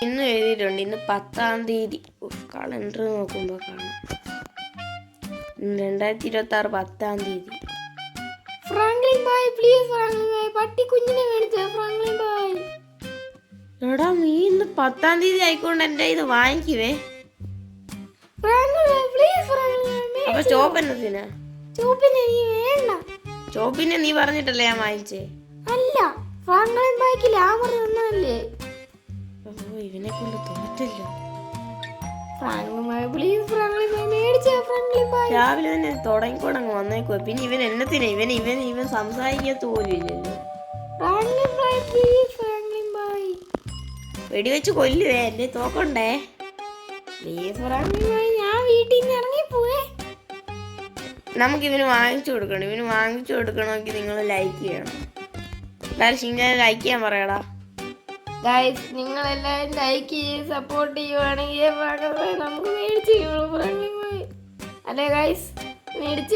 ഇന്ന് എഴുതിയിട്ടുണ്ട്, ഇന്ന് 10-ാം തീയതി. കലണ്ടർ നോക്കുമ്പോൾ കാണാം 2026 10-ാം തീയതി. Franklin boy please, Franklin boy പട്ടി കുഞ്ഞിനെ മേടിച്ചോ ഫ്രാങ്ക്ലിൻ ബോയ്. എടാ നീ ഇന്ന് 10-ാം തീയതി ആയിക്കൊണ്ട് എൻ്റെ ഇത് വാങ്ങിക്കുവേ. Franklin boy please, Franklin boy. അപ്പൊ ചോപ്പന്നതിനാ? ചോപ്പിനെ നീ വേണ്ട. ചോപ്പിനെ നീ പറഞ്ഞിട്ടല്ലേ ഞാൻ വാങ്ങിച്ചേ? അല്ല, ഫ്രാങ്ക്ലിൻ ബോയ്ക്ക് ലാമർ തന്നല്ലേ. ഇവനെ കൊണ്ട് തോറ്റല്ലോ. Franklin boy please, Franklin boy മേടിച്ചോ ഫ്രാങ്ക്ലിൻ ബോയ്. രാവിലെ തന്നെ തുടങ്ങിക്കോടങ്ങ് വന്നേക്കോ. പിന്നെ ഇവൻ എന്നത്തിനാ? ഇവൻ സംസാരിക്കത്ത് പോലും ഇല്ലല്ലോ. Franklin boy please, Franklin boy. വെടിവെച്ച് കൊല്ലുവേ, എന്റെ തോക്കണ്ടേ. പ്ലീസ് ഫ്രാങ്ക്ലിൻ ബോയ്, ഞാൻ വീട്ടിൽ നിന്ന് ഇറങ്ങിപ്പോവേ. നമുക്ക് ഇവന് വാങ്ങിച്ചു കൊടുക്കണം. ഇവന് വാങ്ങിച്ചു കൊടുക്കണമെങ്കിൽ നിങ്ങൾ ലൈക്ക് ചെയ്യണം. എല്ലാവരും ഷിൻചാനെ ലൈക്ക് ചെയ്യാൻ പറയടാ. ഗൈസ്, നിങ്ങൾ എല്ലാവരും ലൈക്ക് ചെയ്ത് സപ്പോർട്ട് ചെയ്യുവാണെങ്കിൽ നമുക്ക് മേടിച്ചു തരുള്ളൂ ഫ്രാങ്ക്ലിൻ ബോയ്. അല്ലേ ഗൈസ്? മേടിച്ചു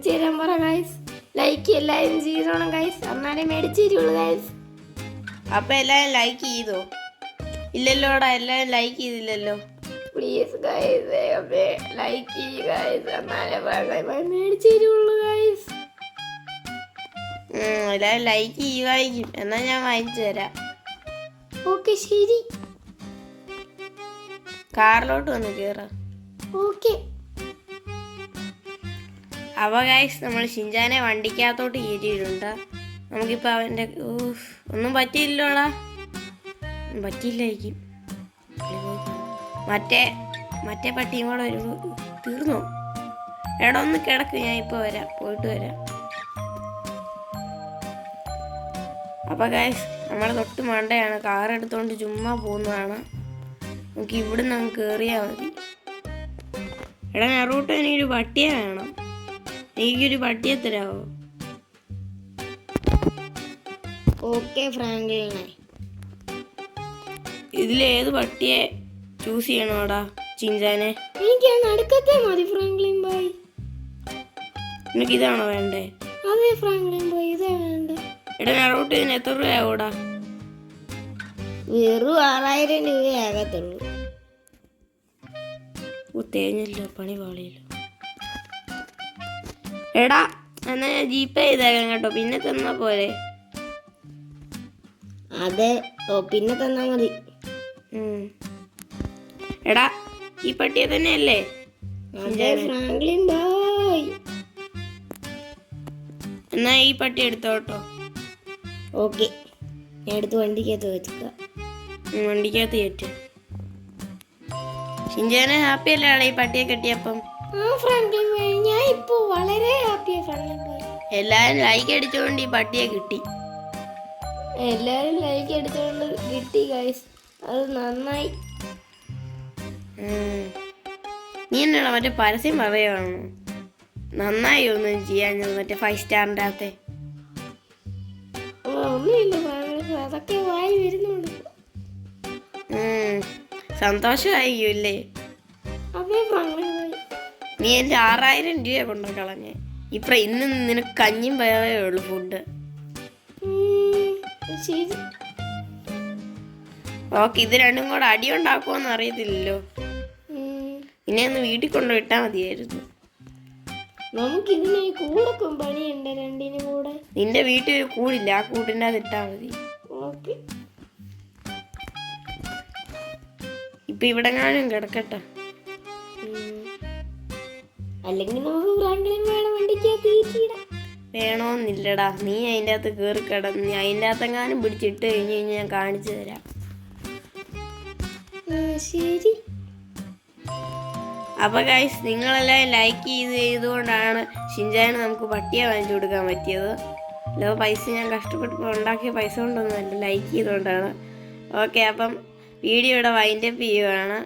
തരാൻ പറ ഗൈസ്. ലൈക്ക് എല്ലാവരും ചെയ്തോണം ഗൈസ്, എന്നാലേ മേടിച്ചു തരുള്ളൂ ഗൈസ്. അപ്പൊ എല്ലാവരും ലൈക്ക് ചെയ്തോ? ഇല്ലല്ലോടാ, എല്ലാവരും ലൈക്ക് ചെയ്തില്ലല്ലോ. പ്ലീസ് ഗൈസ്, ലൈക്ക് ചെയ്യുക ഗൈസ്, എന്നാലേ ഫ്രാങ്ക്ലിൻ ബോയ് മേടിച്ചു തരുള്ളൂ ഗൈസ്. എല്ലാവരും ലൈക്ക് ചെയ്യുമായിരിക്കും. എന്നാ ഞാൻ വാങ്ങിച്ചു തരാം. ഓക്കെ ശരി. കാറിലോട്ട് വന്ന് കേറാം. ഓക്കെ. അവ ഗൈസ്, നമ്മൾ ഷിൻചാനെ വണ്ടിക്കകത്തോട്ട് കയറ്റിയിട്ടുണ്ട്. നമുക്കിപ്പോൾ അവൻ്റെ ഒന്നും പറ്റിയില്ലോടാ. പറ്റിയില്ലായിരിക്കും. മറ്റേ പട്ടിയും കൂടെ വരുമ്പോൾ തീർന്നോ? എടാ ഒന്ന് കിടക്ക്, ഞാൻ ഇപ്പോൾ വരാം, പോയിട്ട് വരാം. അപ്പോൾ ഗൈസ്, നമ്മൾ തൊട്ട് മണ്ടയാണ്. കാർ എടുത്തുകൊണ്ട് ചുമ്മാ പോകുന്നതാണ്. നമുക്ക് ഇവിടുന്ന് അങ്ങ് കയറിയാൽ മതി. എടാ നെറൂട്ട്, എനിക്കൊരു പട്ടിയെ വേണം. എനിക്കൊരു പട്ടിയെ തരാമോ? ഓക്കെ ഫ്രാങ്ക്ലിനെ. ഇതിലേത് പട്ടിയെ ചൂസ് ചെയ്യണോടാ ഷിൻചാനെ? എനിക്ക് നടുക്കത്തെ മതി ഫ്രാങ്ക്ലിൻ ബോയ്. നിനക്ക് ഇതാണോ വേണ്ടേ? അതെ ഫ്രാങ്ക്ലിൻ ബോയ്, ഇതാ വേണ്ടേ. എടാ നെറൂട്ട്, ഇതിന് എത്ര രൂപയാവൂടാ? വെറും 6000 രൂപയാകത്തുള്ളൂ. തേഞ്ഞല്ലോ, പണി പാളിയല്ലോ. എടാ എന്നാ ഞാൻ ജീപ്പേ ചെയ്തേക്കാം കേട്ടോ, പിന്നെ തന്നാ പോരെ? അതെ, പിന്നെ തന്നാ മതി. എടാ ഈ പട്ടിയെ തന്നെയല്ലേ? അതെ ഫ്രാങ്ക്ലിൻ ബോയ്. എന്നാ ഈ പട്ടി എടുത്തോട്ടോ. ഓക്കെ, ഞാൻ എടുത്ത് വണ്ടിക്കകത്ത് വെച്ചേക്കാം. വണ്ടിക്കകത്ത് കയറ്റ്. ഷിൻചാനെ ഹാപ്പി അല്ലേ ഈ പട്ടിയെ കെട്ടിയപ്പം? ഫ്രാങ്ക്ലിൻ ബോയ്, ഞാൻ ഇപ്പോ വളരെ ഹാപ്പിയാ ഫ്രാങ്ക്ലിൻ ബോയ്. എല്ലാരും ലൈക്ക് അടിച്ചുകൊണ്ട് ഈ പട്ടിയെ കിട്ടി. എല്ലാരും ലൈക്ക് അടിച്ചുകൊണ്ട് കിട്ടി ഗൈസ്, അത് നന്നായി. നീ എന്നാണ് മറ്റേ പരസ്യം പറയുകയാണോ? നന്നായി ഒന്നും ചെയ്യാൻ മറ്റേ 5 സ്റ്റാറിൻ്റെ അകത്തെ. ഒന്നുമില്ല ഫ്രാങ്ക്ലിൻ, അതൊക്കെ വായി വരുന്നുണ്ട്. സന്തോഷമായില്ലേ? അതെ ഫ്രാങ്ക്ലിൻ ബോയ്. നീ എൻ്റെ 6000 രൂപ കൊണ്ടു കളഞ്ഞേ. ഇന്ന് നിനക്ക് കഞ്ഞിയും പയറേ ഉള്ളൂ ഫുഡ്. ശരി. ഓക്കെ, ഇത് രണ്ടും കൂടെ അടി ഉണ്ടാക്കുമോന്ന് അറിയത്തില്ലല്ലോ. പിന്നെ ഒന്ന് വീട്ടിൽ കൊണ്ടുവിട്ടാൽ മതിയായിരുന്നു. നമുക്ക് ഇതിന് കൂടൊക്കെ പണിയുണ്ട് രണ്ടിനും കൂടെ. നിന്റെ വീട്ടിൽ ഒരു കൂടില്ല, ആ കൂടിൻ്റെ അത് ഇട്ടാൽ മതി. ഓക്കെ. ഇപ്പൊ ഇവിടെങ്ങാനും കിടക്കട്ടെ. അല്ലെങ്കിൽ നമുക്ക് ഫ്രാങ്ക്ലിൻ വേണം വണ്ടിക്കകത്ത് കയറ്റിയിടാം. വേണമെന്നില്ലടാ, നീ അതിൻ്റെ അകത്ത് കയറി കിടന്ന് അതിൻ്റെ അകത്തെങ്ങാനും പിടിച്ചിട്ട് കഴിഞ്ഞ് കഴിഞ്ഞാൽ ഞാൻ കാണിച്ചു തരാം. ശരി. അപ്പൊ ഗൈസ്, നിങ്ങളെല്ലാം ലൈക്ക് ചെയ്തുകൊണ്ടാണ് ഷിൻചാന് നമുക്ക് പട്ടിയെ വാങ്ങിച്ചു കൊടുക്കാൻ പറ്റിയത്. അല്ലാതെ പൈസ ഞാൻ കഷ്ടപ്പെട്ട് ഉണ്ടാക്കിയ പൈസ കൊണ്ടൊന്നുമല്ല, ലൈക്ക് ചെയ്തുകൊണ്ടാണ്. ഓക്കെ, അപ്പം വീഡിയോ ഇവിടെ വൈൻഡപ്പ് ചെയ്യുവാണ്.